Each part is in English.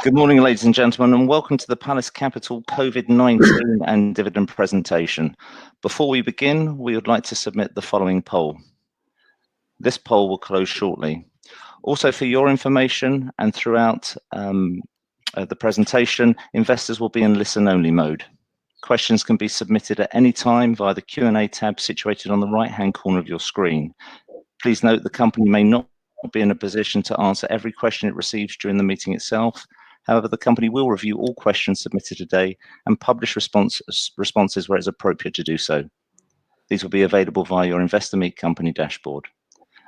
Good morning, ladies and gentlemen, and welcome to the Palace Capital COVID-19 and dividend presentation. Before we begin, we would like to submit the following poll. This poll will close shortly. Also, for your information and throughout the presentation, investors will be in listen-only mode. Questions can be submitted at any time via the Q&A tab situated on the right-hand corner of your screen. Please note the company may not be in a position to answer every question it receives during the meeting itself. However, the company will review all questions submitted today and publish responses where it's appropriate to do so. These will be available via your Investor Meet Company dashboard.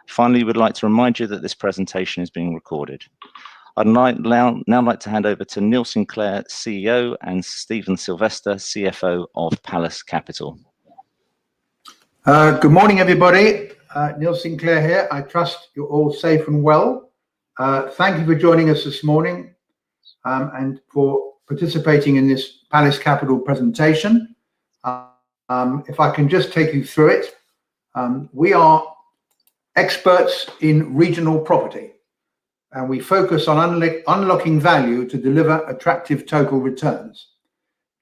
Finally, we'd like to remind you that this presentation is being recorded. I'd now like to hand over to Neil Sinclair, CEO, and Stephen Sylvester, CFO of Palace Capital. Good morning, everybody. Neil Sinclair here. I trust you're all safe and well. Thank you for joining us this morning and for participating in this Palace Capital presentation. If I can just take you through it. We are experts in regional property, and we focus on unlocking value to deliver attractive total returns.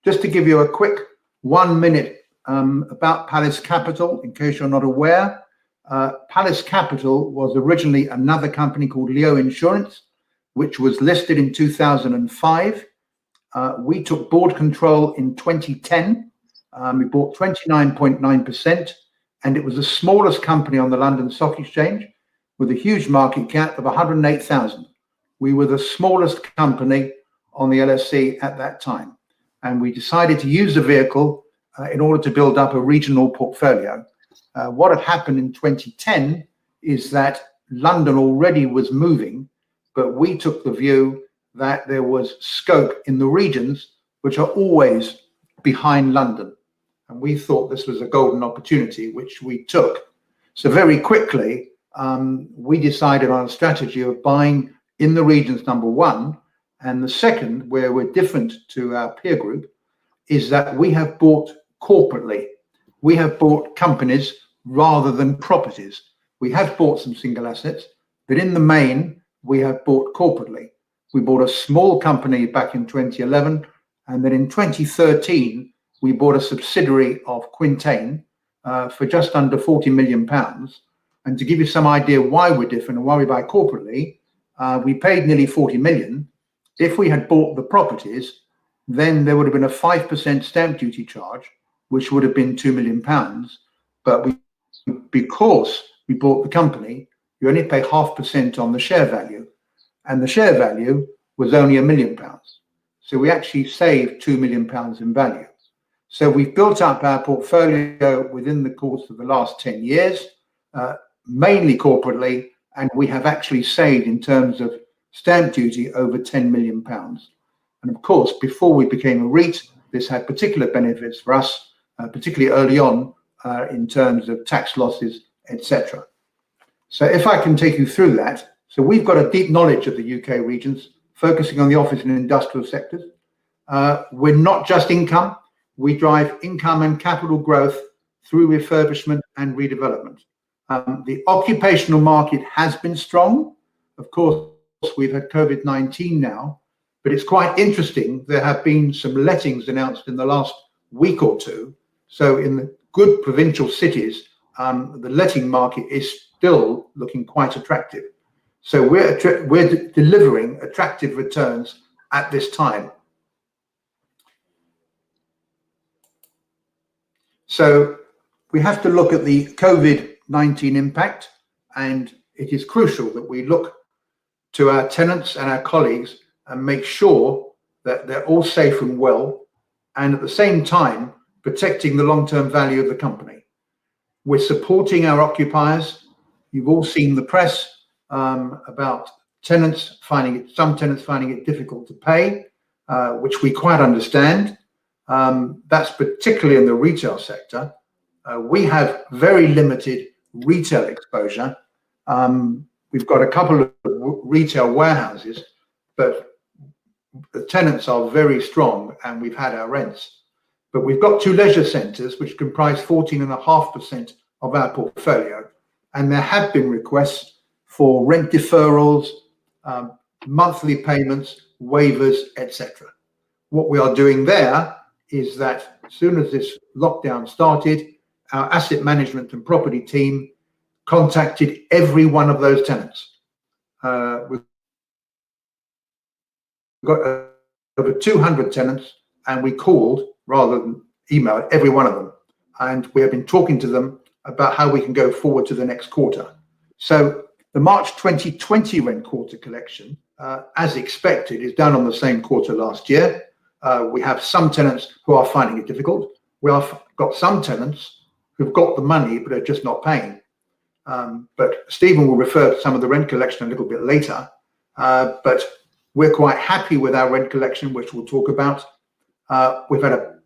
Just to give you a quick 1 minute about Palace Capital, in case you're not aware. Palace Capital was originally another company called Leo Insurance, which was listed in 2005. We took board control in 2010. We bought 29.9%, and it was the smallest company on the London Stock Exchange with a huge market cap of 108,000. We were the smallest company on the LSE at that time, and we decided to use the vehicle in order to build up a regional portfolio. What had happened in 2010 is that London already was moving, but we took the view that there was scope in the regions which are always behind London. And we thought this was a golden opportunity, which we took. So very quickly, we decided on a strategy of buying in the regions, number one. And the second, where we're different to our peer group, is that we have bought corporately. We have bought companies rather than properties. We have bought some single assets, but in the main, we have bought corporately. We bought a small company back in 2011, and then in 2013, we bought a subsidiary of Quintain for just under £40 million. And to give you some idea why we're different and why we buy corporately, we paid nearly 40 million. If we had bought the properties, then there would have been a 5% stamp duty charge, which would have been £2 million. But because we bought the company, you only pay 0.5% on the share value, and the share value was only £1 million. So we actually saved £2 million in value. So we've built up our portfolio within the course of the last 10 years, mainly corporately, and we have actually saved in terms of stamp duty over £10 million. And of course, before we became a REIT, this had particular benefits for us, particularly early on in terms of tax losses, etc. So if I can take you through that. So we've got a deep knowledge of the UK regions, focusing on the office and industrial sectors. We're not just income. We drive income and capital growth through refurbishment and redevelopment. The occupational market has been strong. Of course, we've had COVID-19 now, but it's quite interesting. There have been some lettings announced in the last week or two. So in the good provincial cities, the letting market is still looking quite attractive. So we're delivering attractive returns at this time. So we have to look at the COVID-19 impact, and it is crucial that we look to our tenants and our colleagues and make sure that they're all safe and well, and at the same time protecting the long-term value of the company. We're supporting our occupiers. You've all seen the press about some tenants finding it difficult to pay, which we quite understand. That's particularly in the retail sector. We have very limited retail exposure. We've got a couple of retail warehouses, but the tenants are very strong and we've had our rents. But we've got two leisure centres which comprise 14.5% of our portfolio. And there have been requests for rent deferrals, monthly payments, waivers, etc. What we are doing there is that as soon as this lockdown started, our asset management and property team contacted every one of those tenants. We've got over 200 tenants, and we called rather than emailed every one of them. And we have been talking to them about how we can go forward to the next quarter. So the March 2020 rent quarter collection, as expected, is down on the same quarter last year. We have some tenants who are finding it difficult. We have got some tenants who've got the money but are just not paying. But Stephen will refer to some of the rent collection a little bit later. But we're quite happy with our rent collection, which we'll talk about. We've had a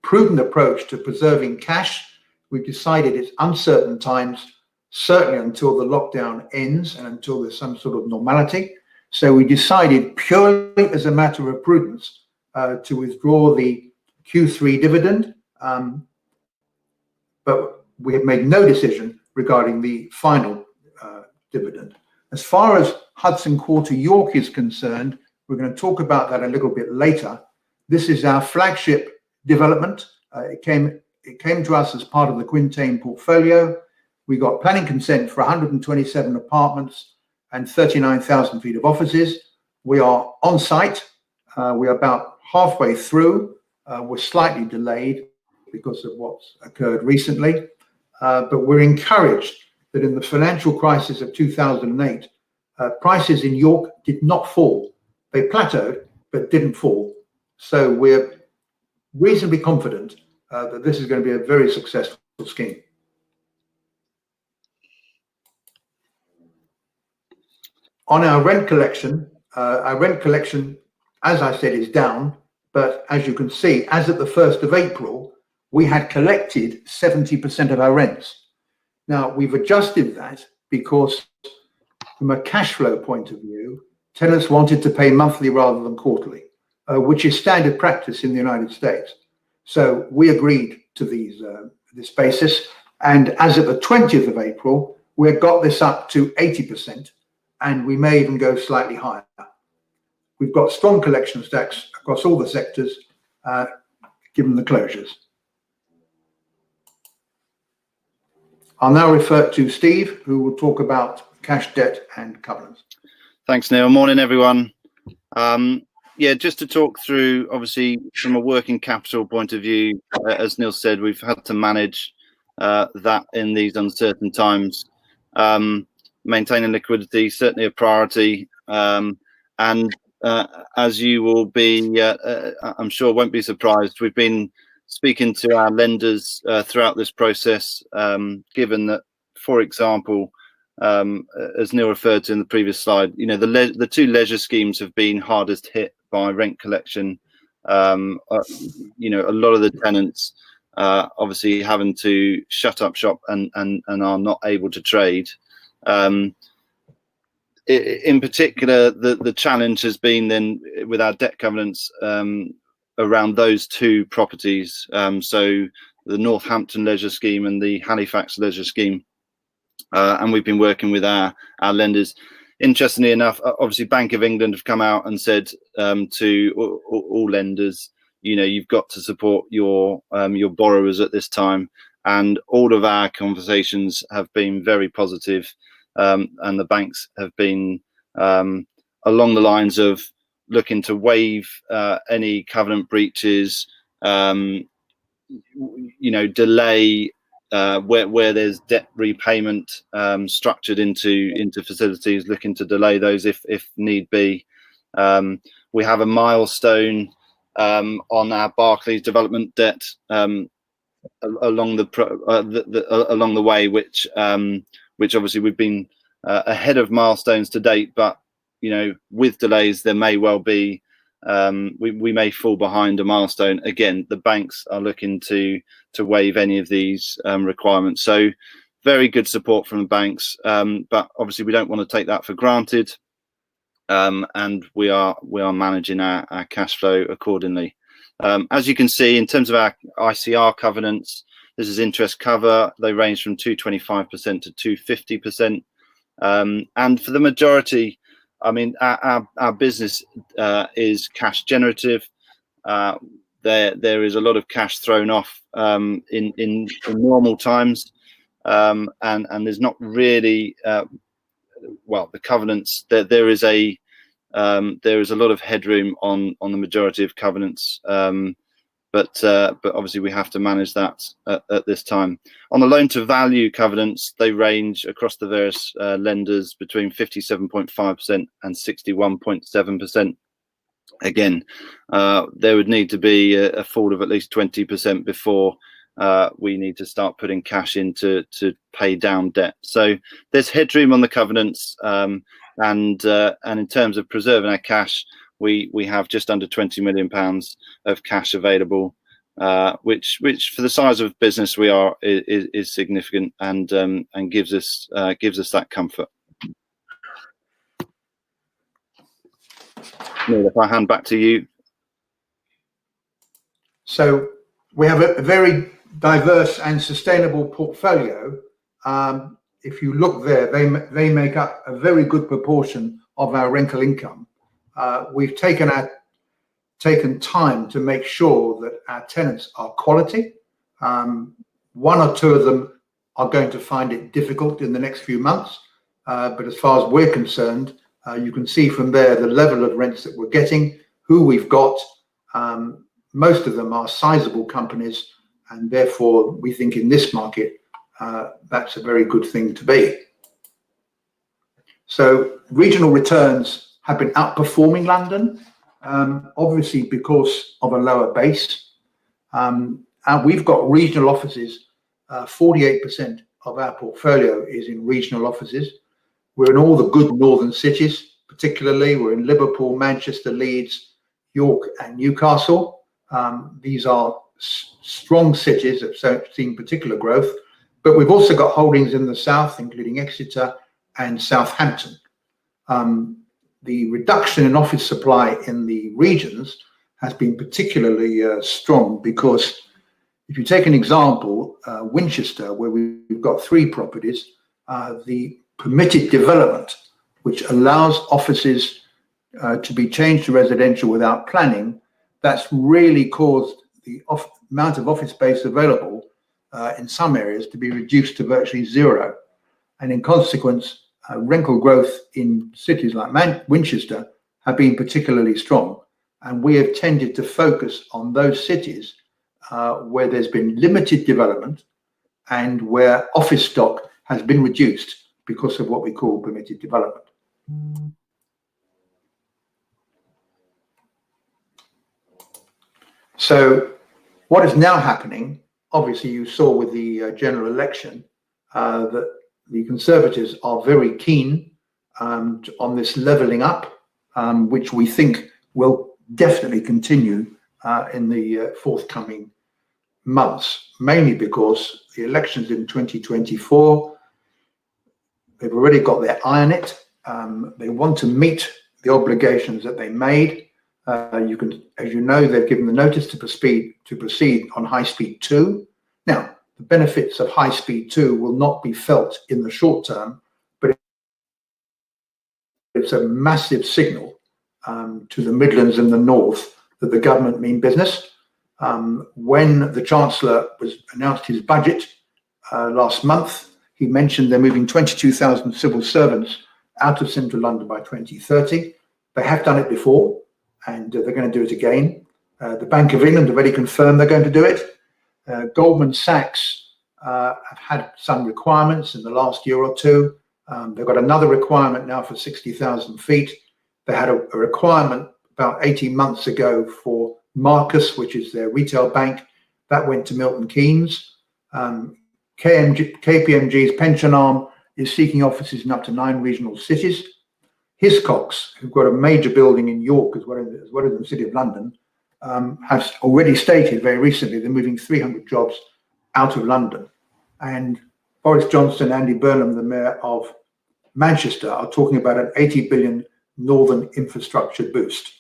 prudent approach to preserving cash. We've decided it's uncertain times, certainly until the lockdown ends and until there's some sort of normality. So we decided purely as a matter of prudence to withdraw the Q3 dividend. But we have made no decision regarding the final dividend. As far as Hudson Quarter York is concerned, we're going to talk about that a little bit later. This is our flagship development. It came to us as part of the Quintain portfolio. We got planning consent for 127 apartments and 39,000 feet of offices. We are on site. We are about halfway through. We're slightly delayed because of what's occurred recently. But we're encouraged that in the financial crisis of 2008, prices in York did not fall. They plateaued, but didn't fall. So we're reasonably confident that this is going to be a very successful scheme. On our rent collection, as I said, is down. But as you can see, as of the 1st of April, we had collected 70% of our rents. Now, we've adjusted that because from a cash flow point of view, tenants wanted to pay monthly rather than quarterly, which is standard practice in the United States. So we agreed to this basis. And as of the 20th of April, we've got this up to 80%, and we may even go slightly higher. We've got strong collection stacks across all the sectors, given the closures. I'll now refer to Steve, who will talk about cash, debt, and covenants. Thanks, Neil. Morning, everyone. Yeah, just to talk through, obviously, from a working capital point of view, as Neil said, we've had to manage that in these uncertain times. Maintaining liquidity, certainly a priority. And as you will be, I'm sure won't be surprised, we've been speaking to our lenders throughout this process, given that, for example, as Neil referred to in the previous slide, you know, the two leisure schemes have been hardest hit by rent collection. You know, a lot of the tenants obviously having to shut up shop and are not able to trade. In particular, the challenge has been then with our debt covenants around those two properties. So the Northampton leisure scheme and the Halifax leisure scheme. And we've been working with our lenders. Interestingly enough, obviously Bank of England have come out and said to all lenders, you know, you've got to support your borrowers at this time. And all of our conversations have been very positive. And the banks have been along the lines of looking to waive any covenant breaches, you know, delay where there's debt repayment structured into facilities, looking to delay those if need be. We have a milestone on our Barclays development debt along the way, which obviously we've been ahead of milestones to date, but you know, with delays there may well be we may fall behind a milestone. Again, the banks are looking to waive any of these requirements. So very good support from the banks, but obviously we don't want to take that for granted, and we are managing our cash flow accordingly. As you can see, in terms of our ICR covenants, this is interest cover. They range from 225% to 250%, and for the majority I mean, our business is cash generative. There is a lot of cash thrown off in normal times, and there's not really the covenants. There is a lot of headroom on the majority of covenants, but obviously we have to manage that at this time. On the loan to value covenants, they range across the various lenders between 57.5% and 61.7%. Again, there would need to be a fall of at least 20% before we need to start putting cash in to pay down debt. So there's headroom on the covenants, and in terms of preserving our cash, we have just under £20 million of cash available, which for the size of business we are is significant, and gives us that comfort. Neil, if I hand back to you. So we have a very diverse and sustainable portfolio. If you look there, they make up a very good proportion of our rental income. We've taken time to make sure that our tenants are quality. One or two of them are going to find it difficult in the next few months, but as far as we're concerned, you can see from there the level of rents that we're getting, who we've got. Most of them are sizable companies, and therefore we think in this market that's a very good thing to be. So regional returns have been outperforming London, obviously because of a lower base. And we've got regional offices. 48% of our portfolio is in regional offices. We're in all the good northern cities, particularly. We're in Liverpool, Manchester, Leeds, York, and Newcastle. These are strong cities that have seen particular growth. But we've also got holdings in the south, including Exeter and Southampton. The reduction in office supply in the regions has been particularly strong, because if you take an example, Winchester, where we've got 3 properties, the permitted development, which allows offices to be changed to residential without planning, that's really caused the amount of office space available in some areas to be reduced to virtually zero. And in consequence, rental growth in cities like Winchester have been particularly strong. And we have tended to focus on those cities where there's been limited development and where office stock has been reduced because of what we call permitted development. So what is now happening, obviously you saw with the general election that the Conservatives are very keen on this levelling up, which we think will definitely continue in the forthcoming months, mainly because the elections in 2024, they've already got their eye on it. They want to meet the obligations that they made. As you know, they've given the notice to proceed on High Speed 2. Now, the benefits of High Speed 2 will not be felt in the short term, but it's a massive signal to the Midlands and the North that the government mean business. When the Chancellor announced his budget last month, he mentioned they're moving 22,000 civil servants out of central London by 2030. They have done it before, and they're going to do it again. The Bank of England have already confirmed they're going to do it. Goldman Sachs have had some requirements in the last year or two. They've got another requirement now for 60,000 feet. They had a requirement about 18 months ago for Marcus, which is their retail bank. That went to Milton Keynes. KPMG's pension arm is seeking offices in up to 9 regional cities. Hiscox, who've got a major building in York as well as the City of London, has already stated very recently they're moving 300 jobs out of London. And Boris Johnson, Andy Burnham, the Mayor of Manchester, are talking about an 80 billion northern infrastructure boost.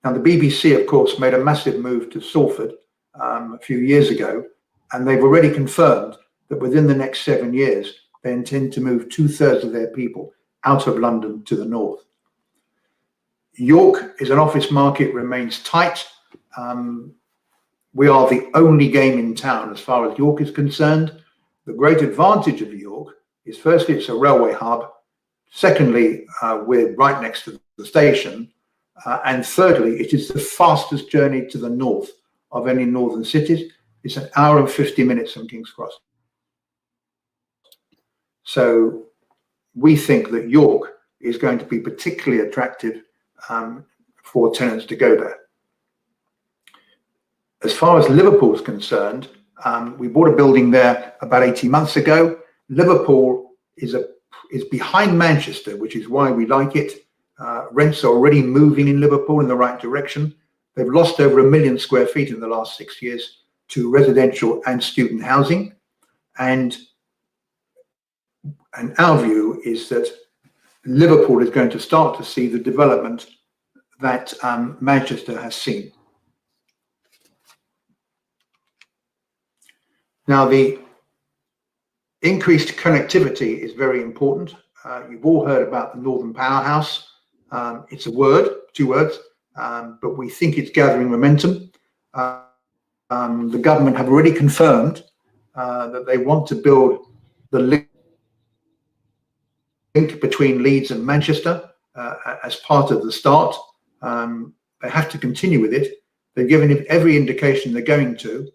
Now, the BBC, of course, made a massive move to Salford a few years ago, and they've already confirmed that within the next 7 years, they intend to move 2/3 of their people out of London to the north. York is an office market, remains tight. We are the only game in town as far as York is concerned. The great advantage of York is, firstly, it's a railway hub. Secondly, we're right next to the station. And thirdly, it is the fastest journey to the north of any northern cities. It's an hour and 50 minutes from King's Cross. So we think that York is going to be particularly attractive for tenants to go there. As far as Liverpool is concerned, we bought a building there about 18 months ago. Liverpool is behind Manchester, which is why we like it. Rents are already moving in Liverpool in the right direction. They've lost over 1 million square feet in the last 6 years to residential and student housing. And our view is that Liverpool is going to start to see the development that Manchester has seen. Now, the increased connectivity is very important. You've all heard about the Northern Powerhouse. It's a word, 2 words, but we think it's gathering momentum. The government have already confirmed that they want to build the link between Leeds and Manchester as part of the start. They have to continue with it. They've given it every indication they're going to.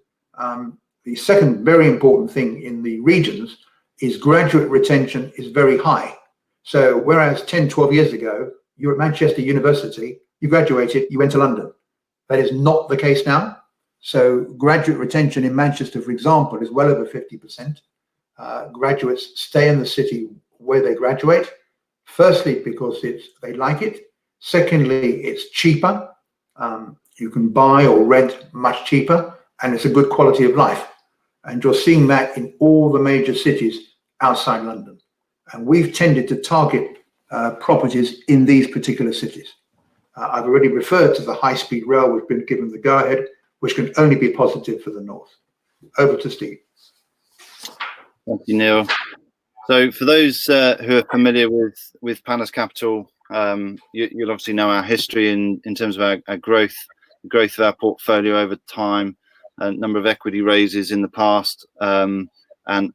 The second very important thing in the regions is graduate retention is very high. So whereas 10, 12 years ago, you were at Manchester University, you graduated, you went to London. That is not the case now. So graduate retention in Manchester, for example, is well over 50%. Graduates stay in the city where they graduate. Firstly, because they like it. Secondly, it's cheaper. You can buy or rent much cheaper, and it's a good quality of life. And you're seeing that in all the major cities outside London. And we've tended to target properties in these particular cities. I've already referred to the high-speed rail, which has been given the go-ahead, which can only be positive for the north. Over to Steve. Thank you, Neil. So for those who are familiar with Palace Capital, you'll obviously know our history in terms of our growth of our portfolio over time, a number of equity raises in the past, and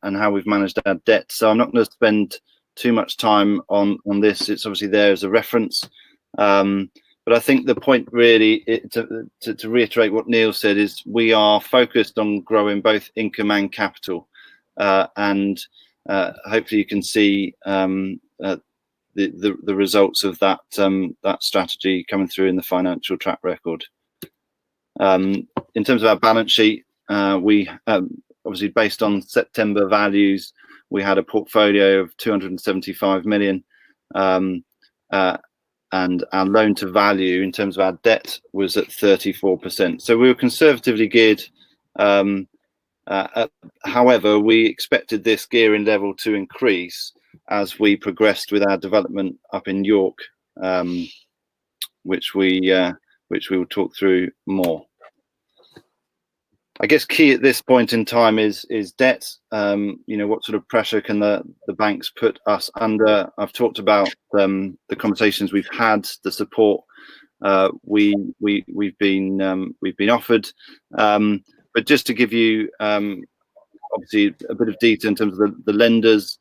how we've managed our debt. So I'm not going to spend too much time on this. It's obviously there as a reference. But I think the point really, to reiterate what Neil said, is we are focused on growing both income and capital. And hopefully you can see the results of that strategy coming through in the financial track record. In terms of our balance sheet, we obviously, based on September values, we had a portfolio of 275 million, and our loan to value in terms of our debt was at 34%. So we were conservatively geared. However, we expected this gearing level to increase as we progressed with our development up in York, which we will talk through more. I guess key at this point in time is debt. What sort of pressure can the banks put us under? I've talked about the conversations we've had, the support we've been offered. But just to give you obviously a bit of detail in terms of the lenders,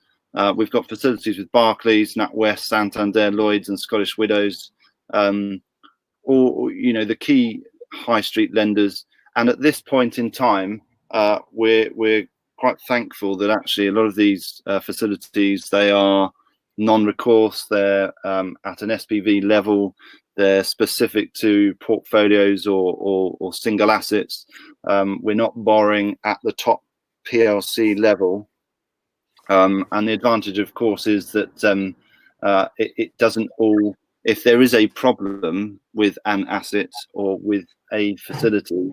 we've got facilities with Barclays, NatWest, Santander, Lloyds, and Scottish Widows, all the key high street lenders. And at this point in time, we're quite thankful that actually a lot of these facilities, they are non-recourse. They're at an SPV level. They're specific to portfolios or single assets. We're not borrowing at the top PLC level. And the advantage, of course, is that it doesn't all. If there is a problem with an asset or with a facility,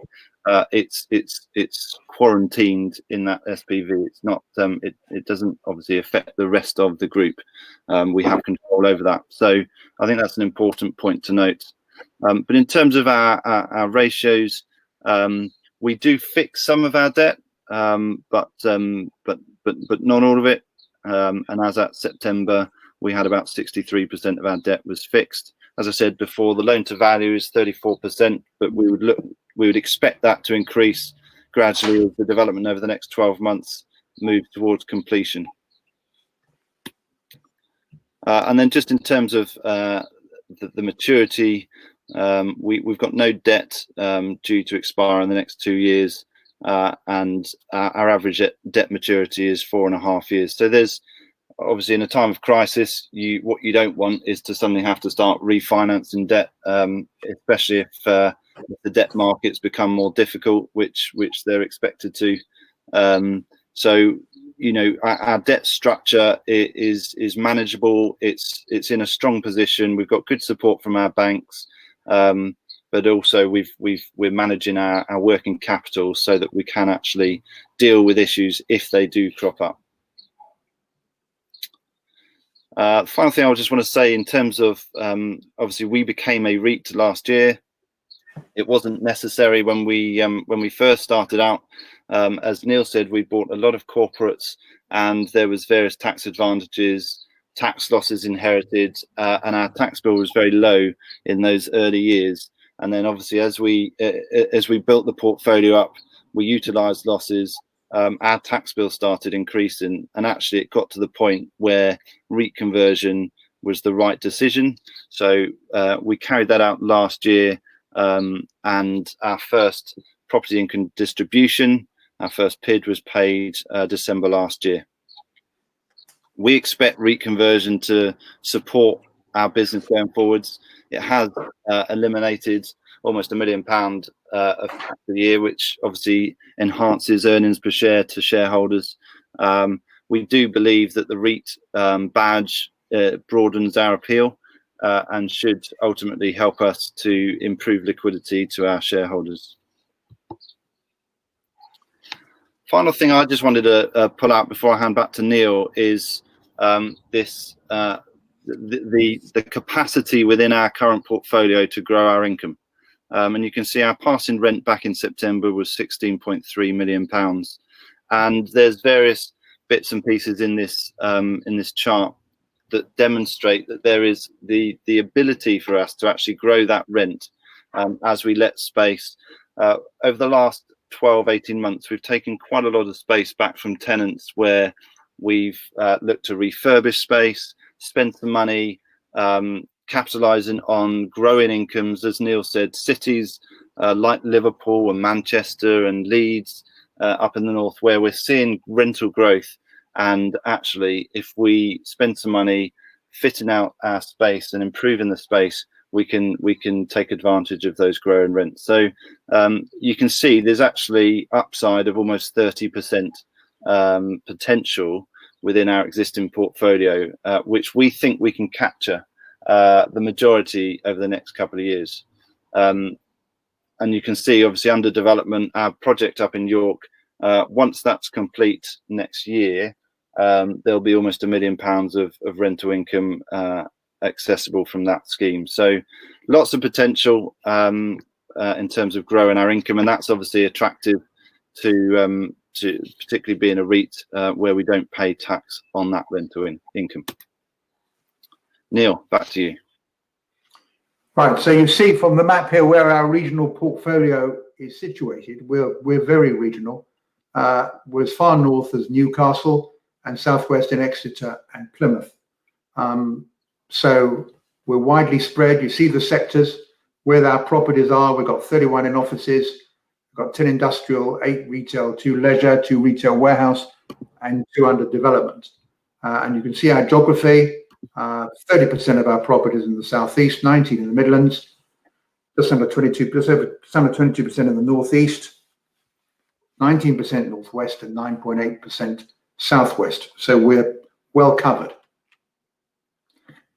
it's quarantined in that SPV. It's not. It doesn't obviously affect the rest of the group. We have control over that. So I think that's an important point to note. But in terms of our ratios, we do fix some of our debt, but not all of it. And as at September, we had about 63% of our debt was fixed. as I said before, the loan to value is 34%, but we would expect that to increase gradually as the development over the next 12 months moves towards completion. And then just in terms of the maturity, we've got no debt due to expire in the next 2 years, and our average debt maturity is 4.5 years. So there's obviously, in a time of crisis, what you don't want is to suddenly have to start refinancing debt, especially if the debt markets become more difficult, which they're expected to. So, you know, our debt structure is manageable. It's in a strong position. We've got good support from our banks, but also we're managing our working capital so that we can actually deal with issues if they do crop up. Final thing I just want to say in terms of obviously we became a REIT last year. It wasn't necessary when we first started out. As Neil said, we bought a lot of corporates, and there was various tax advantages, tax losses inherited, and our tax bill was very low in those early years. And then obviously as we built the portfolio up, we utilised losses. Our tax bill started increasing, and actually it got to the point where REIT conversion was the right decision. So we carried that out last year, and our first property income distribution, our first PID, was paid December last year. We expect REIT conversion to support our business going forwards. It has eliminated almost £1 million of tax a year, which obviously enhances earnings per share to shareholders. We do believe that the REIT badge broadens our appeal and should ultimately help us to improve liquidity to our shareholders. Final thing I just wanted to pull out before I hand back to Neil is the capacity within our current portfolio to grow our income. And you can see our passing rent back in September was £16.3 million. And there's various bits and pieces in this chart that demonstrate that there is the ability for us to actually grow that rent as we let space. Over the last 12-18 months, we've taken quite a lot of space back from tenants where we've looked to refurbish space, spend some money, capitalizing on growing incomes. As Neil said, cities like Liverpool and Manchester and Leeds up in the north, where we're seeing rental growth. And actually, if we spend some money fitting out our space and improving the space, we can take advantage of those growing rents. So you can see there's actually upside of almost 30% potential within our existing portfolio, which we think we can capture the majority over the next couple of years. And you can see, obviously, under development, our project up in York, once that's complete next year, there'll be almost £1 million of rental income accessible from that scheme. So lots of potential in terms of growing our income, and that's obviously attractive to particularly being a REIT where we don't pay tax on that rental income. Neil, back to you. Right, so you see from the map here where our regional portfolio is situated. We're very regional. We're as far north as Newcastle and southwest in Exeter and Plymouth. So we're widely spread. You see the sectors where our properties are. We've got 31 in offices, we've got 10 industrial, 8 retail, 2 leisure, 2 retail warehouse, and 2 under development. And you can see our geography. 30% of our properties in the southeast, 19 in the Midlands, just under 22% in the northeast, 19% northwest, and 9.8% southwest. So we're well covered.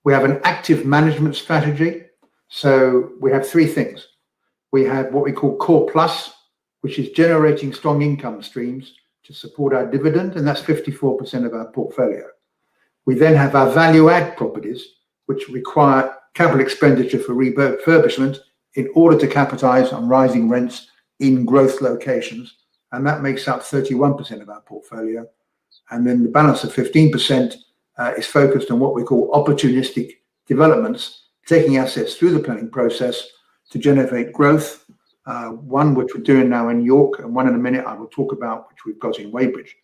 We have an active management strategy. So we have 3 things. We have what we call Core Plus, which is generating strong income streams to support our dividend, and that's 54% of our portfolio. We then have our value add properties, which require capital expenditure for refurbishment in order to capitalize on rising rents in growth locations. And that makes up 31% of our portfolio. And then the balance of 15% is focused on what we call opportunistic developments taking assets through the planning process to generate growth. One which we're doing now in York, and one in a minute I will talk about, which we've got in Weybridge.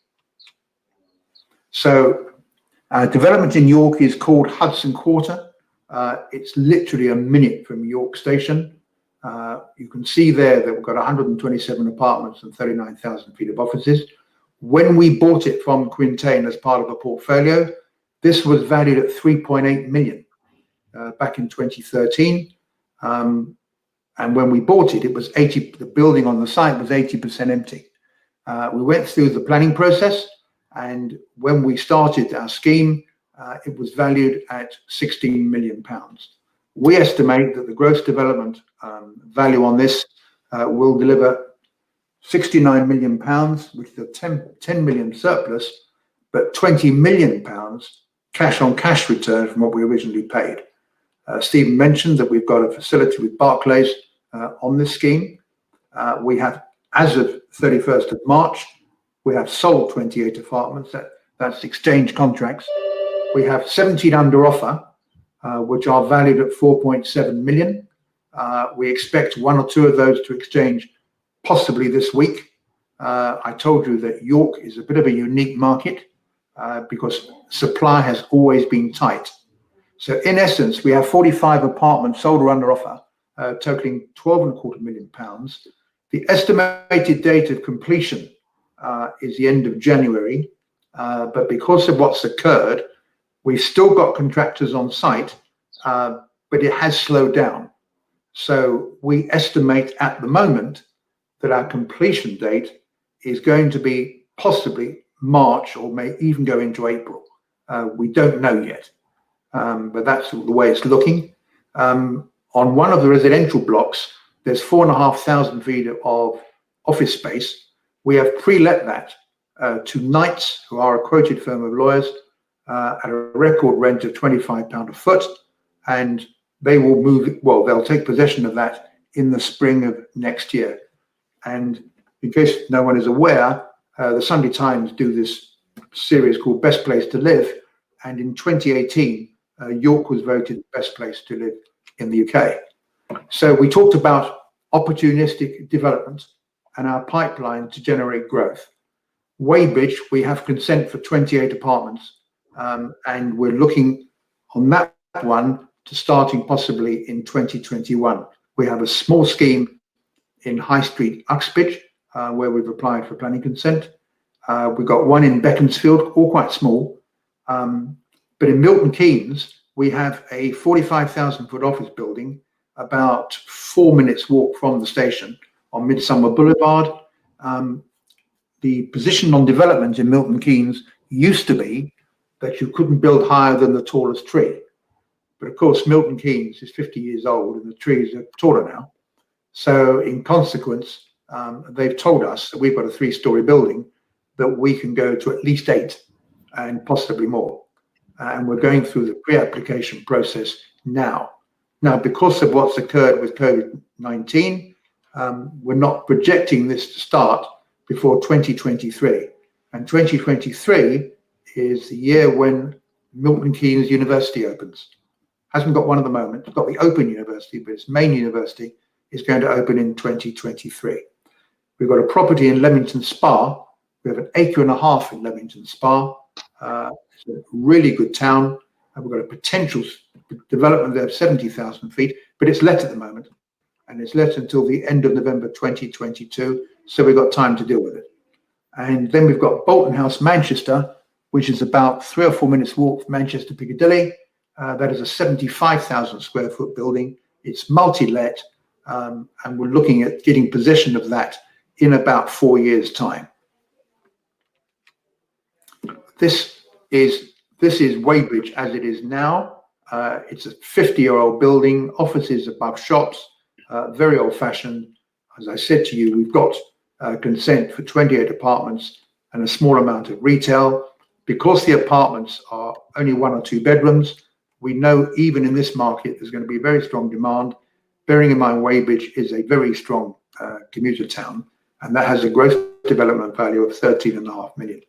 So development in York is called Hudson Quarter. It's literally a minute from York Station. You can see there that we've got 127 apartments and 39,000 feet of offices. When we bought it from Quintain as part of a portfolio, this was valued at 3.8 million back in 2013. And when we bought it, it was the building on the site was 80% empty. We went through the planning process, and when we started our scheme, it was valued at £16 million. We estimate that the gross development value on this will deliver £69 million, which is a 10 million surplus, but £20 million cash on cash return from what we originally paid. Stephen mentioned that we've got a facility with Barclays on this scheme. We have, as of 31st of March, we have sold 28 apartments. That's exchange contracts. We have 17 under offer, which are valued at 4.7 million. We expect one or two of those to exchange possibly this week. I told you that York is a bit of a unique market because supply has always been tight. So in essence, we have 45 apartments sold or under offer, totaling £12.25 million. The estimated date of completion is the end of January, but because of what's occurred, we've still got contractors on site, but it has slowed down. So we estimate at the moment that our completion date is going to be possibly March or may even go into April. We don't know yet, but that's the way it's looking. On one of the residential blocks, there's 4,500 feet of office space. We have pre-let that to Knights, who are a quoted firm of lawyers, at a record rent of £25 a foot, and they will move. Well, they'll take possession of that in the spring of next year. And in case no one is aware, the Sunday Times do this series called Best Place to Live, and in 2018, York was voted the best place to live in the UK. So we talked about opportunistic development and our pipeline to generate growth. Weybridge, we have consent for 28 apartments, and we're looking on that one to starting possibly in 2021. We have a small scheme in High Street, Uxbridge, where we've applied for planning consent. We've got one in Beaconsfield, all quite small. But in Milton Keynes, we have a 45,000 foot office building about 4 minutes walk from the station on Midsummer Boulevard. The position on development in Milton Keynes used to be that you couldn't build higher than the tallest tree. But of course, Milton Keynes is 50 years old and the trees are taller now. So in consequence, they've told us that we've got a 3-story building that we can go to at least 8 and possibly more. And we're going through the pre-application process now. Now, because of what's occurred with COVID-19, we're not projecting this to start before 2023. And 2023 is the year when Milton Keynes University opens. Hasn't got one at the moment. It's got the Open University, but its main university is going to open in 2023. We've got a property in Leamington Spa. We have an acre and a half in Leamington Spa. It's a really good town. And we've got a potential development there of 70,000 feet, but it's let at the moment. And it's let until the end of November 2022. So we've got time to deal with it. And then we've got Bolton House, Manchester, which is about 3 or 4 minutes walk from Manchester Piccadilly. That is a 75,000 square foot building. It's multi-let, and we're looking at getting possession of that in about 4 years' time. This is Weybridge as it is now. It's a 50-year-old building, offices above shops, very old-fashioned. As I said to you, we've got consent for 28 apartments and a small amount of retail. Because the apartments are only 1 or 2 bedrooms, we know even in this market there's going to be very strong demand. Bearing in mind Weybridge is a very strong commuter town, and that has a gross development value of 13.5 million.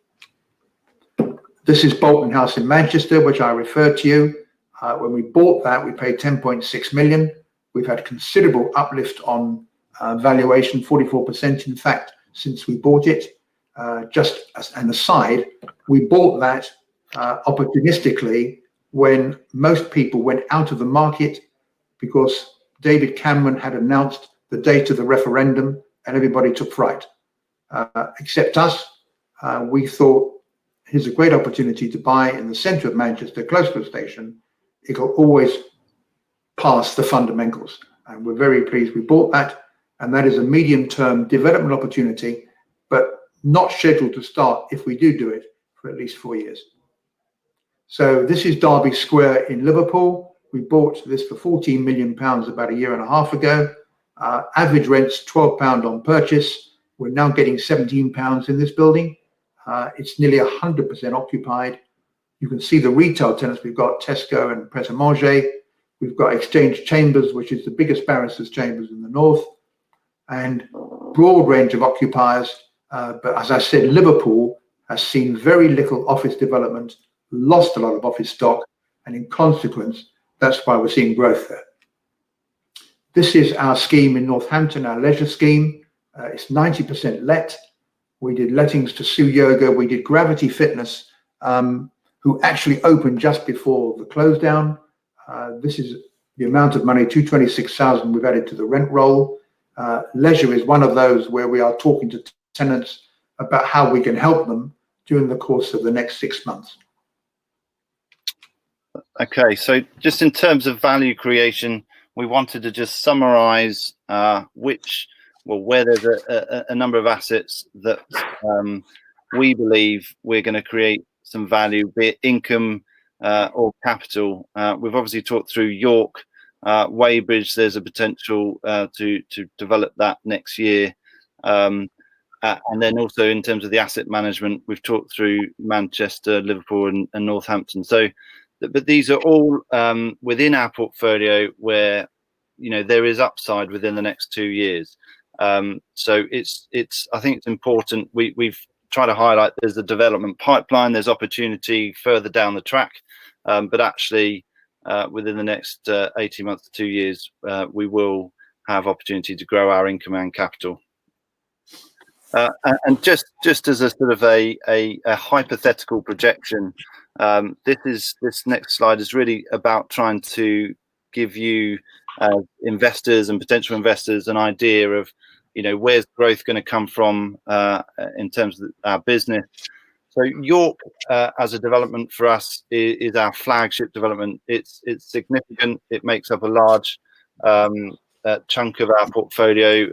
This is Bolton House in Manchester, which I referred to you. When we bought that, we paid 10.6 million. We've had considerable uplift on valuation, 44% in fact, since we bought it. Just as an aside, we bought that opportunistically when most people went out of the market because David Cameron had announced the date of the referendum and everybody took fright. Except us. We thought, here's a great opportunity to buy in the centre of Manchester, close to a station. It will always pass the fundamentals. And we're very pleased we bought that. And that is a medium-term development opportunity, but not scheduled to start, if we do it, for at least 4 years. So this is Derby Square in Liverpool. We bought this for £14 million about a year and a half ago. Average rent's £12 on purchase. We're now getting £17 in this building. It's nearly 100% occupied. You can see the retail tenants. We've got Tesco and Pret a Manger. We've got Exchange Chambers, which is the biggest barristers' chambers in the north, and broad range of occupiers. But as I said, Liverpool has seen very little office development, lost a lot of office stock, and in consequence, that's why we're seeing growth there. This is our scheme in Northampton, our leisure scheme. It's 90% let. We did lettings to Sue Yoga. We did Gravity Fitness, who actually opened just before the close down. This is the amount of money, 226,000 we've added to the rent roll. Leisure is one of those where we are talking to tenants about how we can help them during the course of the next 6 months. Okay, so just in terms of value creation, we wanted to just summarize where there's a number of assets that we believe we're going to create some value, be it income or capital. We've obviously talked through York, Weybridge. There's a potential to develop that next year. And then also in terms of the asset management, we've talked through Manchester, Liverpool and Northampton. So, but these are all within our portfolio where, you know, there is upside within the next 2 years. So I think it's important. We've tried to highlight there's a development pipeline, there's opportunity further down the track, but actually within the next 18 months to 2 years, we will have opportunity to grow our income and capital. And just as a sort of a hypothetical projection, this next slide is really about trying to give you investors and potential investors an idea of, you know, where's growth going to come from in terms of our business. So York as a development for us is our flagship development. It's significant. It makes up a large chunk of our portfolio.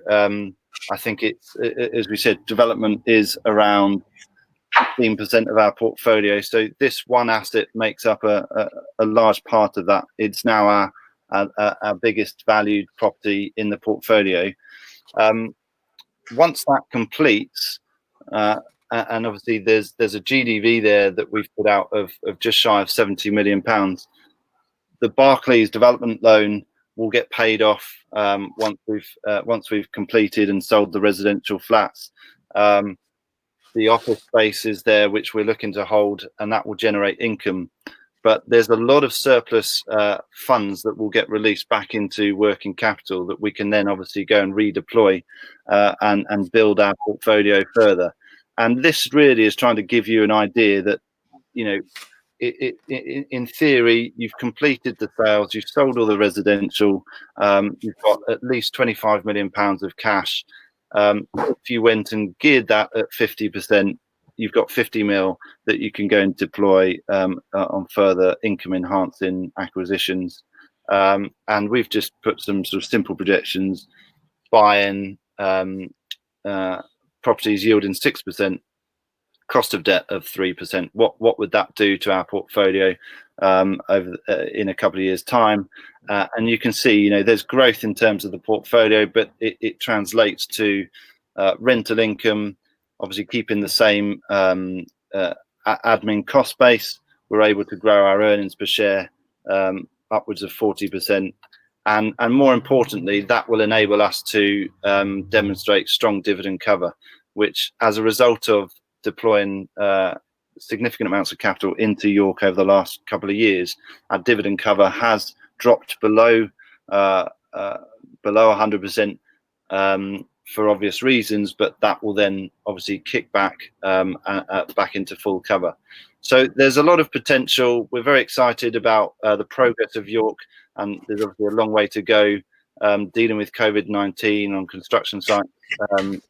I think it's, as we said, development is around 15% of our portfolio. So this one asset makes up a large part of that. It's now our biggest valued property in the portfolio. Once that completes, and obviously there's a GDV there that we've put out of just shy of £70 million. The Barclays development loan will get paid off once we've completed and sold the residential flats. The office space is there, which we're looking to hold, and that will generate income. But there's a lot of surplus funds that will get released back into working capital that we can then obviously go and redeploy and build our portfolio further. And this really is trying to give you an idea that, you know, in theory, you've completed the sales, you've sold all the residential, you've got at least £25 million of cash. If you went and geared that at 50%, you've got 50 mil that you can go and deploy on further income enhancing acquisitions. And we've just put some sort of simple projections, buying properties yielding 6%, cost of debt of 3%. What would that do to our portfolio over in a couple of years' time? And you can see, you know, there's growth in terms of the portfolio, but it translates to rental income. Obviously, keeping the same admin cost base, we're able to grow our earnings per share upwards of 40%. And more importantly, that will enable us to demonstrate strong dividend cover, which as a result of deploying significant amounts of capital into York over the last couple of years, our dividend cover has dropped below 100%, for obvious reasons, but that will then obviously kick back back into full cover. So there's a lot of potential. We're very excited about the progress of York, and there's obviously a long way to go. Dealing with COVID-19 on construction sites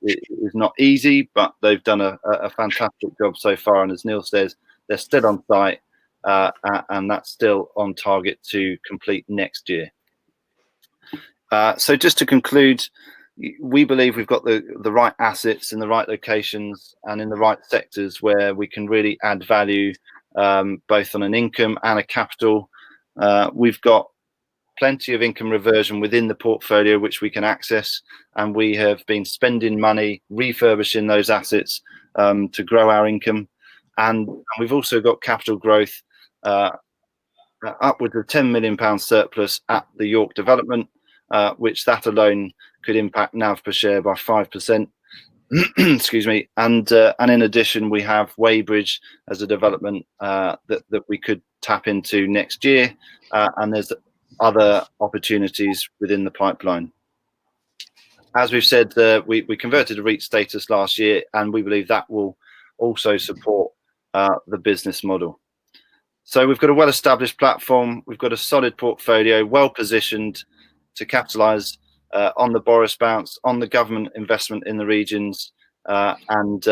it is not easy, but they've done a fantastic job so far. And as Neil says, they're still on site, and that's still on target to complete next year. So just to conclude, we believe we've got the right assets in the right locations and in the right sectors where we can really add value, both on an income and a capital. We've got plenty of income reversion within the portfolio which we can access, and we have been spending money refurbishing those assets to grow our income. And we've also got capital growth, upwards of £10 million surplus at the York development, which that alone could impact NAV per share by 5%. Excuse me. And in addition, we have Weybridge as a development that we could tap into next year, and there's other opportunities within the pipeline. As we've said, we converted to REIT status last year, and we believe that will also support the business model. So we've got a well-established platform, we've got a solid portfolio, well-positioned to capitalise on the Boris bounce, on the government investment in the regions, and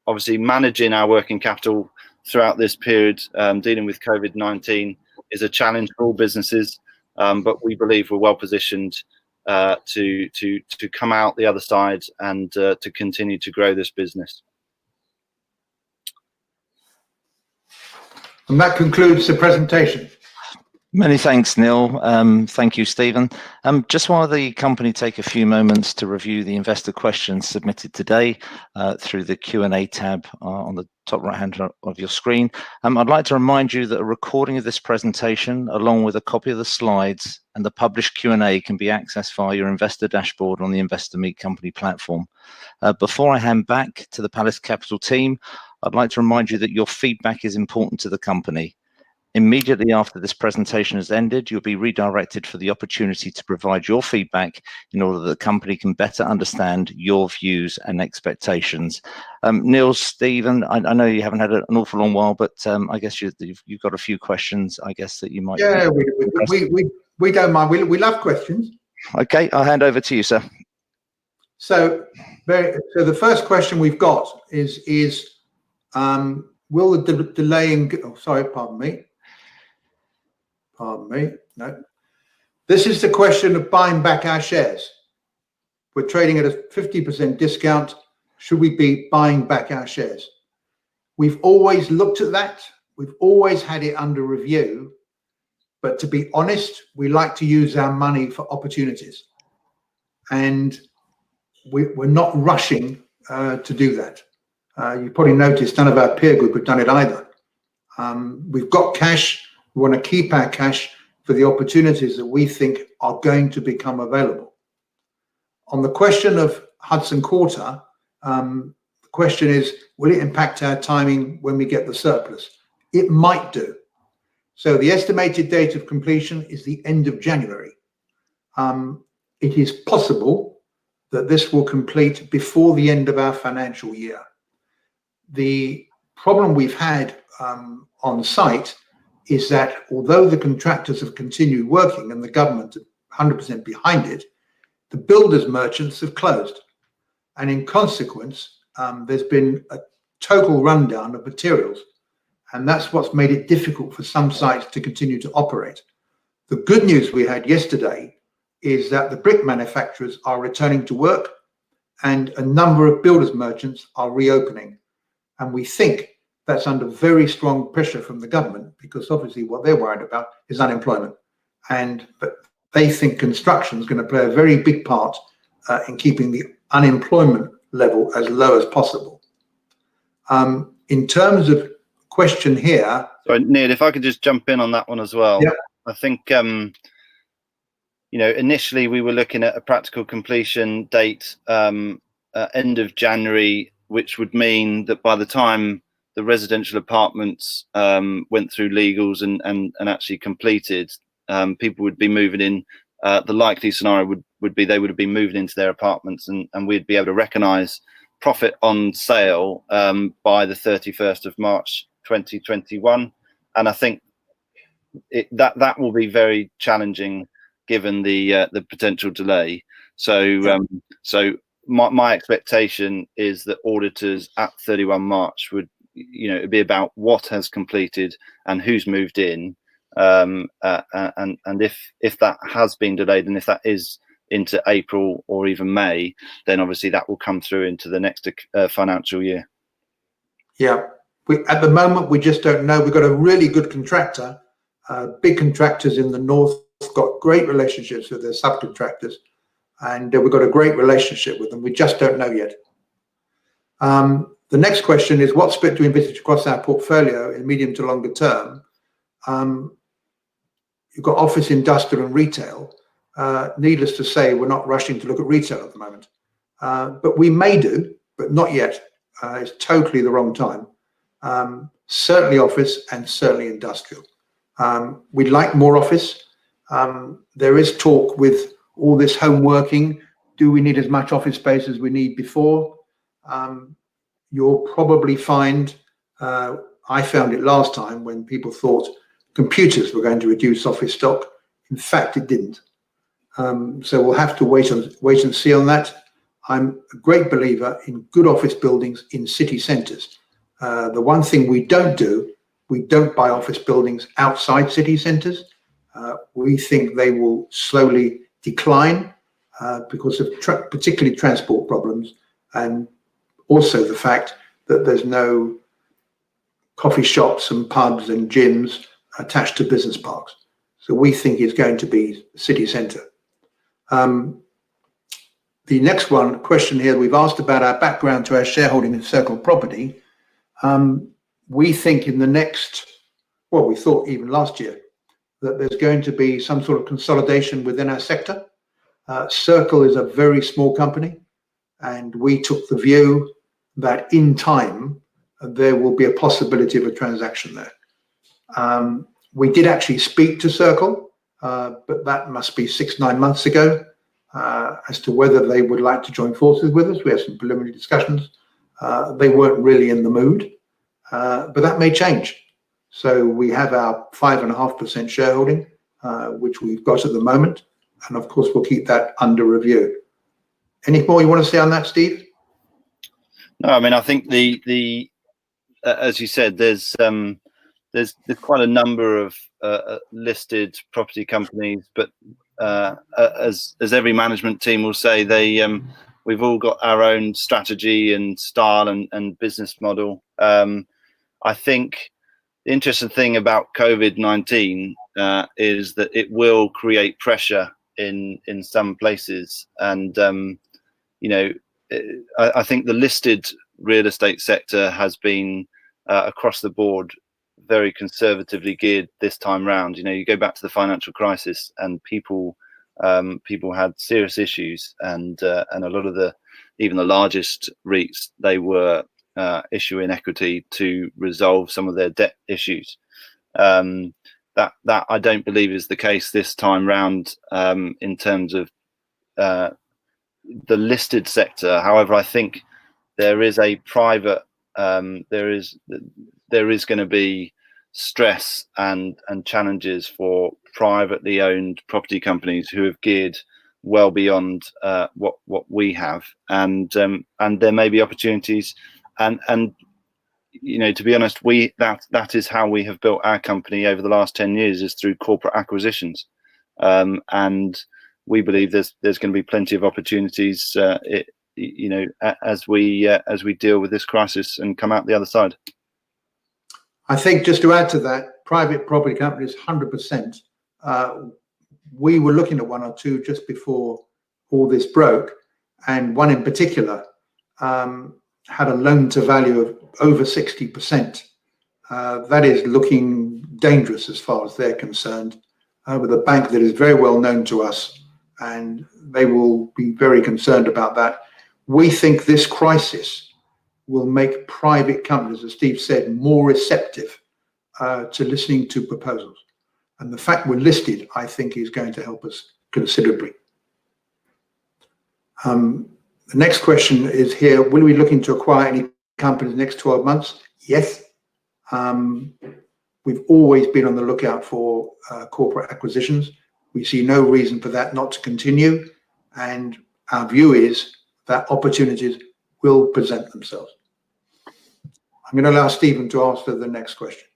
obviously managing our working capital throughout this period, dealing with COVID-19 is a challenge for all businesses, but we believe we're well positioned to come out the other side and to continue to grow this business. And that concludes the presentation. Many thanks, Neil. Thank you, Stephen. Just while the company take a few moments to review the investor questions submitted today through the Q&A tab on the top right hand of your screen, I'd like to remind you that a recording of this presentation, along with a copy of the slides and the published Q&A, can be accessed via your investor dashboard on the Investor Meet Company platform. Before I hand back to the Palace Capital team, I'd like to remind you that your feedback is important to the company. Immediately after this presentation has ended, you'll be redirected for the opportunity to provide your feedback in order that the company can better understand your views and expectations. Neil, Stephen, I know you haven't had an awful long while, but I guess you've got a few questions, I guess, that you might... Yeah, we don't mind. We love questions. Okay, I'll hand over to you, sir. So the first question we've got is will the delaying... Oh, sorry, pardon me. No. This is the question of buying back our shares. We're trading at a 50% discount. Should we be buying back our shares? We've always looked at that. We've always had it under review. But to be honest, we like to use our money for opportunities. And we're not rushing to do that. You probably noticed none of our peer group have done it either. We've got cash. We want to keep our cash for the opportunities that we think are going to become available. On the question of Hudson Quarter, the question is, will it impact our timing when we get the surplus? It might do. So the estimated date of completion is the end of January. It is possible that this will complete before the end of our financial year. The problem we've had on site is that although the contractors have continued working and the government are 100% behind it, the builders merchants have closed. And in consequence, there's been a total rundown of materials. And that's what's made it difficult for some sites to continue to operate. The good news we had yesterday is that the brick manufacturers are returning to work and a number of builders merchants are reopening. And we think that's under very strong pressure from the government, because obviously what they're worried about is unemployment. But they think construction is going to play a very big part in keeping the unemployment level as low as possible. In terms of question here... Sorry, Neil, if I could just jump in on that one as well. Yeah. I think, initially we were looking at a practical completion date end of January, which would mean that by the time the residential apartments went through legals and actually completed, people would be moving in. The likely scenario would be they would have been moving into their apartments, and we'd be able to recognise profit on sale by the 31st of March 2021. And I think that will be very challenging given the potential delay. So my expectation is that auditors at 31 March would, it'd be about what has completed and who's moved in, and if that has been delayed, and if that is into April or even May, then obviously that will come through into the next financial year. Yeah, at the moment we just don't know. We've got a really good contractor, big contractors in the north, got great relationships with their subcontractors, and we've got a great relationship with them. We just don't know yet. The next question is, what split do we envisage across our portfolio in medium to longer term? You've got office, industrial and retail. Needless to say, we're not rushing to look at retail at the moment, but we may do, but not yet. It's totally the wrong time. Certainly office and certainly industrial. We'd like more office. There is talk with all this home working. Do we need as much office space as we need before? You'll probably find, I found it last time when people thought computers were going to reduce office stock. In fact, it didn't. So we'll have to wait and see on that. I'm a great believer in good office buildings in city centres. The one thing we don't do, we don't buy office buildings outside city centres. We think they will slowly decline because of particularly transport problems, and also the fact that there's no coffee shops and pubs and gyms attached to business parks. So we think it's going to be city centre. The next question here, we've asked about our background to our shareholding in Circle Property. We think in the next, well, we thought even last year, that there's going to be some sort of consolidation within our sector. Circle is a very small company, and we took the view that in time there will be a possibility of a transaction there. We did actually speak to Circle, but that must be 6-9 months ago, as to whether they would like to join forces with us. We had some preliminary discussions. They weren't really in the mood, but that may change. So we have our 5.5% shareholding, which we've got at the moment, and of course we'll keep that under review. Any more you want to say on that, Steve? No, I mean, I think the as you said, there's quite a number of listed property companies, but as every management team will say, we've all got our own strategy and style and business model. I think the interesting thing about COVID-19 is that it will create pressure in some places, and I think the listed real estate sector has been across the board very conservatively geared this time round. You go back to the financial crisis, and people had serious issues, and a lot of even the largest REITs, they were issuing equity to resolve some of their debt issues. That I don't believe is the case this time round in terms of the listed sector. However, I think there is a private there is going to be stress and challenges for privately owned property companies who have geared well beyond what we have, and there may be opportunities, and to be honest, that is how we have built our company over the last 10 years, is through corporate acquisitions, and we believe there's going to be plenty of opportunities as we deal with this crisis and come out the other side. I think just to add to that, private property companies, 100%. We were looking at one or two just before all this broke, and one in particular had a loan to value of over 60%. That is looking dangerous as far as they're concerned, with a bank that is very well known to us, and they will be very concerned about that. We think this crisis will make private companies, as Steve said, more receptive to listening to proposals. And the fact we're listed, I think, is going to help us considerably. The next question is here: will we be looking to acquire any companies in the next 12 months? Yes. We've always been on the lookout for corporate acquisitions. We see no reason for that not to continue, and our view is that opportunities will present themselves. I'm going to allow Stephen to answer the next question.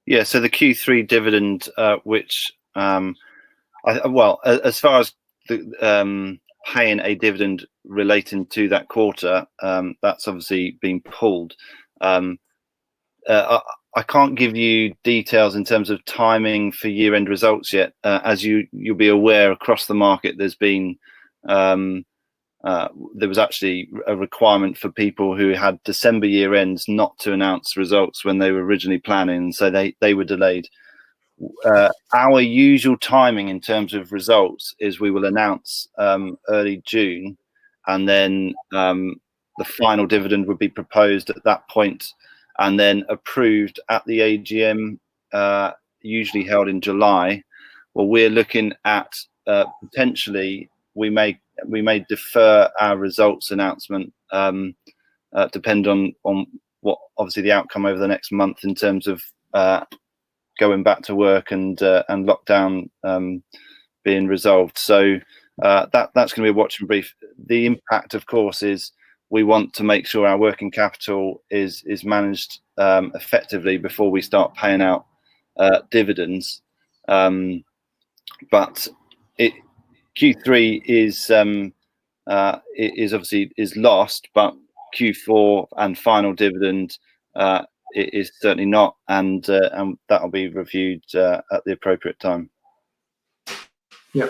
Yeah, so the Q3 dividend, which, well, as far as the, paying a dividend relating to that quarter, that's obviously been pulled. I can't give you details in terms of timing for year-end results yet. As you'll be aware, across the market, there's been there was actually a requirement for people who had December year ends not to announce results when they were originally planning, so they were delayed. Our usual timing in terms of results is we will announce early June, and then the final dividend would be proposed at that point, and then approved at the AGM, usually held in July. Well, we're looking at potentially we may defer our results announcement, depend on what obviously the outcome over the next month in terms of going back to work and lockdown being resolved. So that's going to be a watch and brief. The impact, of course, is we want to make sure our working capital is managed effectively before we start paying out dividends. But Q3 is obviously lost, but Q4 and final dividend it is certainly not, and that will be reviewed at the appropriate time. Yeah,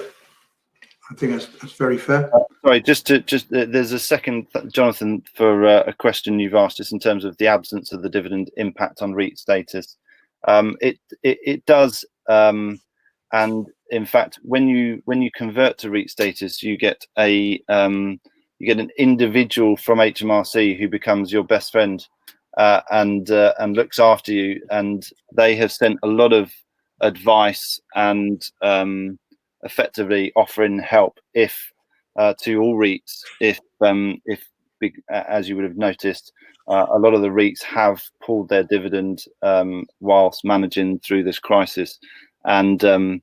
I think that's very fair. Sorry, just there's a second, Jonathan, for a question you've asked us in terms of the absence of the dividend impact on REIT status. It does, and in fact, when you convert to REIT status, you get an individual from HMRC who becomes your best friend and looks after you, and they have sent a lot of advice and effectively offering help to all REITs if as you would have noticed, a lot of the REITs have pulled their dividend whilst managing through this crisis. And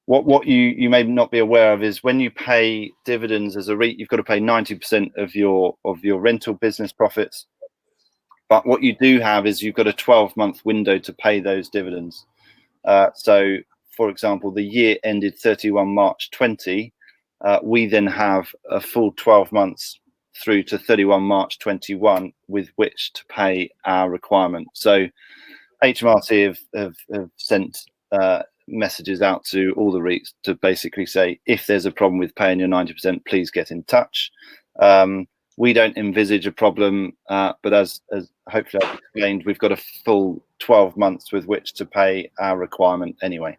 what you may not be aware of is when you pay dividends as a REIT, you've got to pay 90% of your rental business profits. But what you do have is you've got a 12-month window to pay those dividends. So, for example, the year ended 31 March 20. We then have a full 12 months through to 31 March 21 with which to pay our requirement. So HMRC have sent messages out to all the REITs to basically say, if there's a problem with paying your 90%, please get in touch. We don't envisage a problem, but as hopefully I've explained, we've got a full 12 months with which to pay our requirement anyway.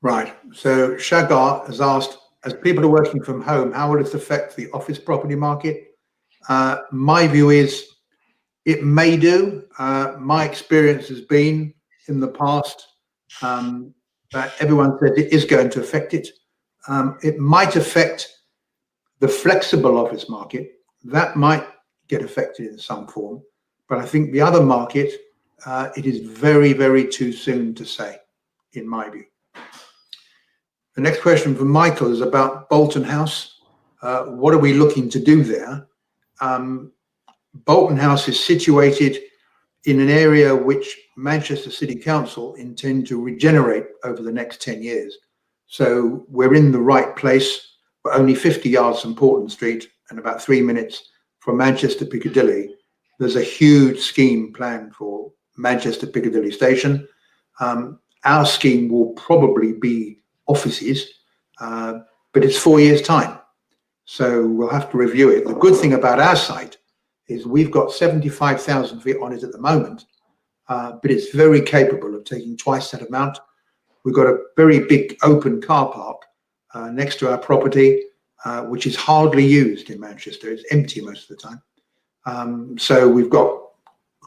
Right. So Shagar has asked, as people are working from home, how will it affect the office property market? My view is it may do. My experience has been in the past that everyone said it is going to affect it. It might affect the flexible office market. That might get affected in some form. But I think the other market, it is very, very too soon to say, in my view. The next question from Michael is about Bolton House. What are we looking to do there? Bolton House is situated in an area which Manchester City Council intend to regenerate over the next 10 years. So we're in the right place. We're only 50 yards from Portland Street and about 3 minutes from Manchester Piccadilly. There's a huge scheme planned for Manchester Piccadilly Station. Our scheme will probably be offices, but it's 4 years' time. So we'll have to review it. The good thing about our site is we've got 75,000 feet on it at the moment, but it's very capable of taking twice that amount. We've got a very big open car park next to our property. which is hardly used in Manchester. It's empty most of the time. So we've got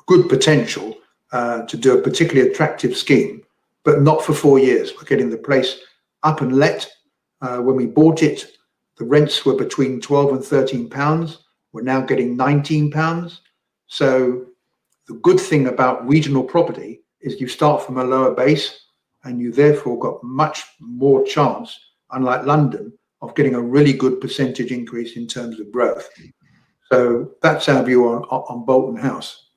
good potential to do a particularly attractive scheme, but not for 4 years. We're getting the place up and let. When we bought it, the rents were between 12 and 13 pounds. We're now getting 19 pounds. So the good thing about regional property is you start from a lower base, and you therefore got much more chance, unlike London, of getting a really good percentage increase in terms of growth. So that's our view on Bolton House.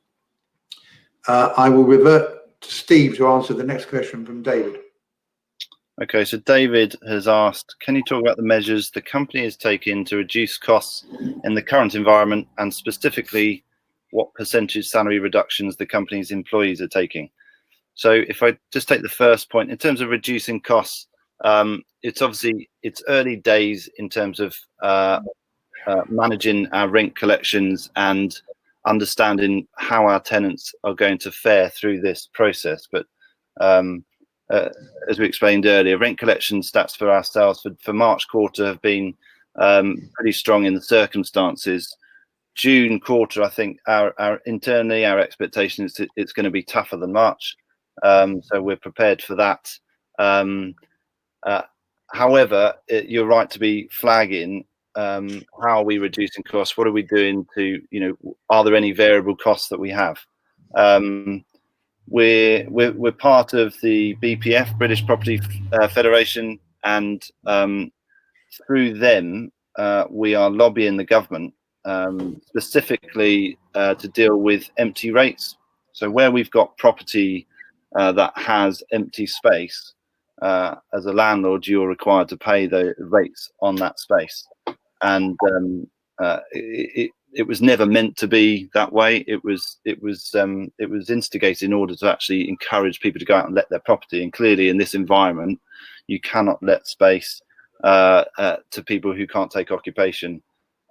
I will revert to Steve to answer the next question from David. Okay, so David has asked, can you talk about the measures the company is taking to reduce costs in the current environment, and specifically what percentage salary reductions the company's employees are taking? So if I just take the first point, in terms of reducing costs, it's early days in terms of managing our rent collections and understanding how our tenants are going to fare through this process. But as we explained earlier, rent collection stats for ourselves for March quarter have been pretty strong in the circumstances. June quarter, I think our internally, our expectation is it's going to be tougher than March. So we're prepared for that. However, you're right to be flagging how are we reducing costs? What are we doing to, are there any variable costs that we have? We're part of the BPF, British Property Federation, and through them we are lobbying the government specifically to deal with empty rates. So where we've got property that has empty space, as a landlord, you're required to pay the rates on that space, and it was never meant to be that way. It was instigated in order to actually encourage people to go out and let their property. And clearly, in this environment, you cannot let space to people who can't take occupation.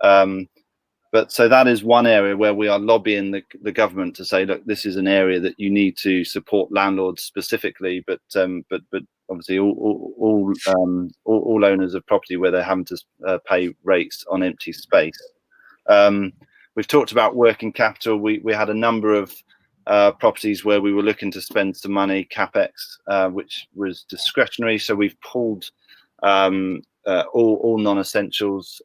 But so that is one area where we are lobbying the government to say, look, this is an area that you need to support landlords specifically, but obviously all owners of property where they're having to pay rates on empty space. We've talked about working capital. We had a number of properties where we were looking to spend some money, capex, which was discretionary. So we've pulled all non-essentials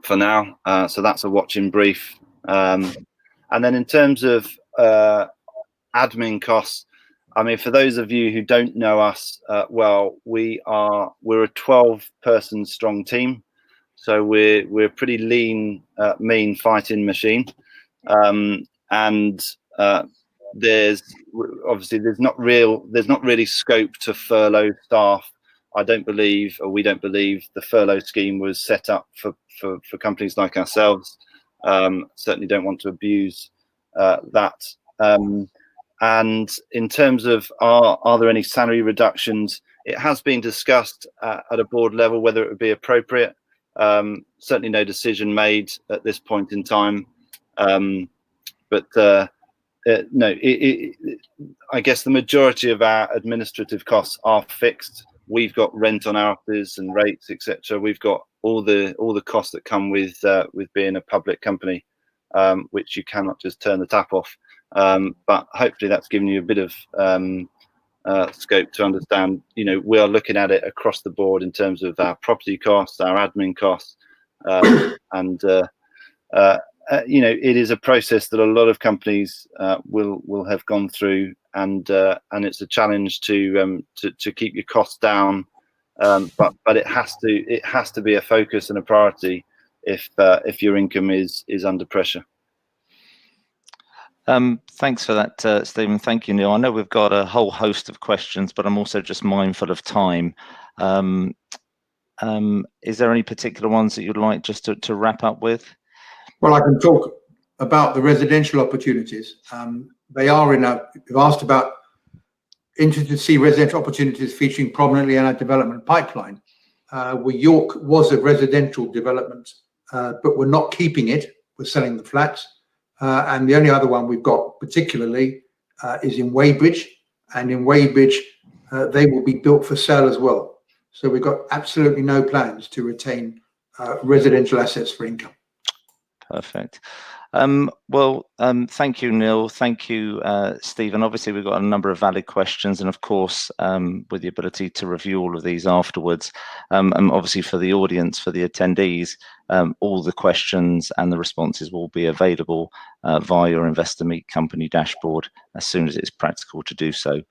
for now. So that's a watching brief. And then in terms of admin costs, I mean, for those of you who don't know us well, we're a 12-person strong team. So we're a pretty lean, mean fighting machine, and there's not really scope to furlough staff. I don't believe, or we don't believe, the furlough scheme was set up for companies like ourselves. Certainly don't want to abuse that. And in terms of are there any salary reductions, it has been discussed at a board level whether it would be appropriate. Certainly no decision made at this point in time, but no, I guess the majority of our administrative costs are fixed. We've got rent on our offices and rates, etc. We've got all the costs that come with being a public company, which you cannot just turn the tap off. But hopefully that's given you a bit of scope to understand, we are looking at it across the board in terms of our property costs, our admin costs, and it is a process that a lot of companies will have gone through, and it's a challenge to keep your costs down, but it has to be a focus and a priority if your income is under pressure. Thanks for that, Stephen. Thank you, Neil. I know we've got a whole host of questions, but I'm also just mindful of time. Is there any particular ones that you'd like just to wrap up with? Well, I can talk about the residential opportunities. They are you've asked about interested to see residential opportunities featuring prominently in our development pipeline. York was a residential development, but we're not keeping it. We're selling the flats. And the only other one we've got particularly is in Weybridge, and in Weybridge they will be built for sale as well. So we've got absolutely no plans to retain residential assets for income. Perfect. Thank you, Neil. Thank you, Stephen. Obviously, we've got a number of valid questions, and of course, with the ability to review all of these afterwards, and obviously for the audience, for the attendees, all the questions and the responses will be available via your Investor Meet Company dashboard as soon as it's practical to do so.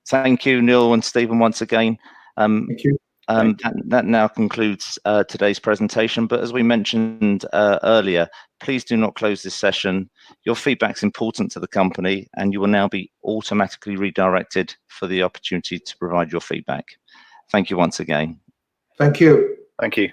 Thank you, Neil and Stephen, once again. Thank you. That now concludes today's presentation, but as we mentioned earlier, please do not close this session. Your feedback is important to the company, and you will now be automatically redirected for the opportunity to provide your feedback. Thank you once again. Thank you. Thank you.